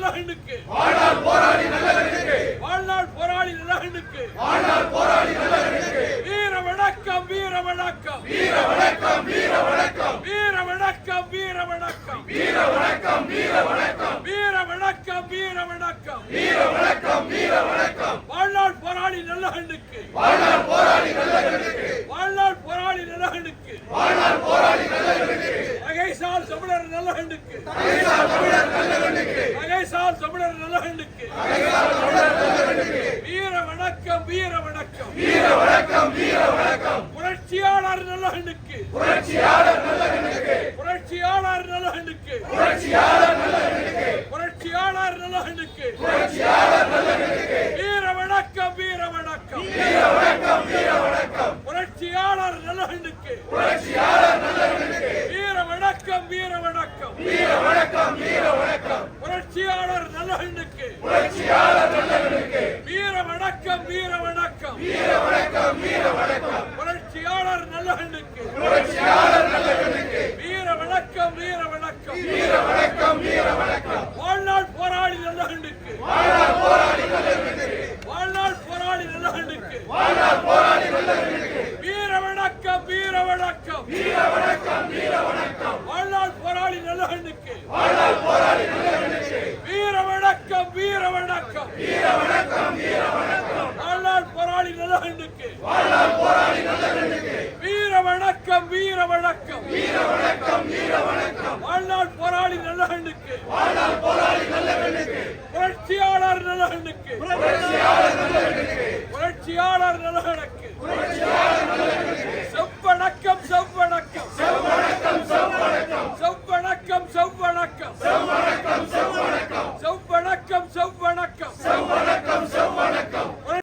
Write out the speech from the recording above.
நல்லகண்ணுக்கு வாழ்நாள் போராளி நல்லகண்ணுக்கு வாழ்நாள் போராளி நல்லகண்ணுக்கு வாழ்நாள் போராளி நல்லகண்ணுக்கு வீர வணக்கம் வீர வணக்கம் வீர வணக்கம் வீர வணக்கம் வீர வணக்கம் வீர வணக்கம் வீர வணக்கம் வீர வணக்கம் வீர வணக்கம் வீர வணக்கம் வீர வணக்கம் வீர வணக்கம் வாழ்நாள் போராளி நல்லகண்ணுக்கு வாழ்நாள் போராளி நல்லகண்ணுக்கு வாழ்நாள் போராளி நல்லகண்ணுக்கு வாழ்நாள் போராளி நல்லகண்ணுக்கு அகைசால் தமிழர் நல்லகண்ணுக்கு அகைசால் தமிழர் நல்லகண்ணுக்கு அகைசால் தமிழர் நல்லகண்ணுக்கு அகைசால் தமிழர் நல்லகண்ணுக்கு வீர வணக்கம் வீர வணக்கம் வீர வணக்கம் வீர வணக்கம் புரட்சியாளர் நல்லகண்ணுக்கு புரட்சியாளர் நல்லகண்ணுக்கு புரட்சியாளர் நல்லகண்ணுக்கு புரட்சியாளர் நல்லகண்ணுக்கு புரட்சியாளர் நல்லகண்ணுக்கு புரட்சியாளர் நல்லகண்ணுக்கு வீர வணக்கம் வீர வணக்கம் வீர வணக்கம் வீர வணக்கம் புரட்சியாளர் நல்லகண்ணுக்கு புரட்சியாளர் நல்லகண்ணுக்கு வீர வணக்கம் வீர வணக்கம் வீர வணக்கம் வீர வணக்கம் புரட்சியாளர் நல்லகண்ணுக்கு புரட்சியாளர் நல்லகண்ணுக்கு வீர வணக்கம் வீர வணக்கம் வீர வணக்கம் வீர வணக்கம் புரட்சியாளர் நல்லகண்ணுக்கு புரட்சியாளர் நல்லகண்ணுக்கு வீர வணக்கம் வீர வணக்கம் வீர வணக்கம் வீர வணக்கம் வாழ்நாள் போராளி நல்லகண்ணுக்கு வாழ்நாள் போராளி நல்லகண்ணுக்கு வாழ்நாள் போராளி நல்லகண்ணுக்கு வாழ்நாள் போராளி நல்லகண்ணுக்கு வீர வணக்கம் வீர வணக்கம் வீர வணக்கம் வீர வணக்கம் வாழ்நாள் போராளி நல்லகண்ணுக்கு வாழ்நாள் போராளி நல்லகண்ணுக்கு வீர வணக்கம் வீர வணக்கம் வீர வணக்கம் வீர வணக்கம் வாழ்நாள் போராளி நல்லகண்ணுக்கு வாழ்நாள் போராளி நல்லகண்ணுக்கு வீர வணக்கம் வீர வணக்கம் வீர வணக்கம் வீர வணக்கம் வாழ்நாள் போராளி நல்லகண்ணுக்கு வாழ்நாள் போராளி நல்லகண்ணுக்கு புரட்சியாளர் நல்லகண்ணுக்கு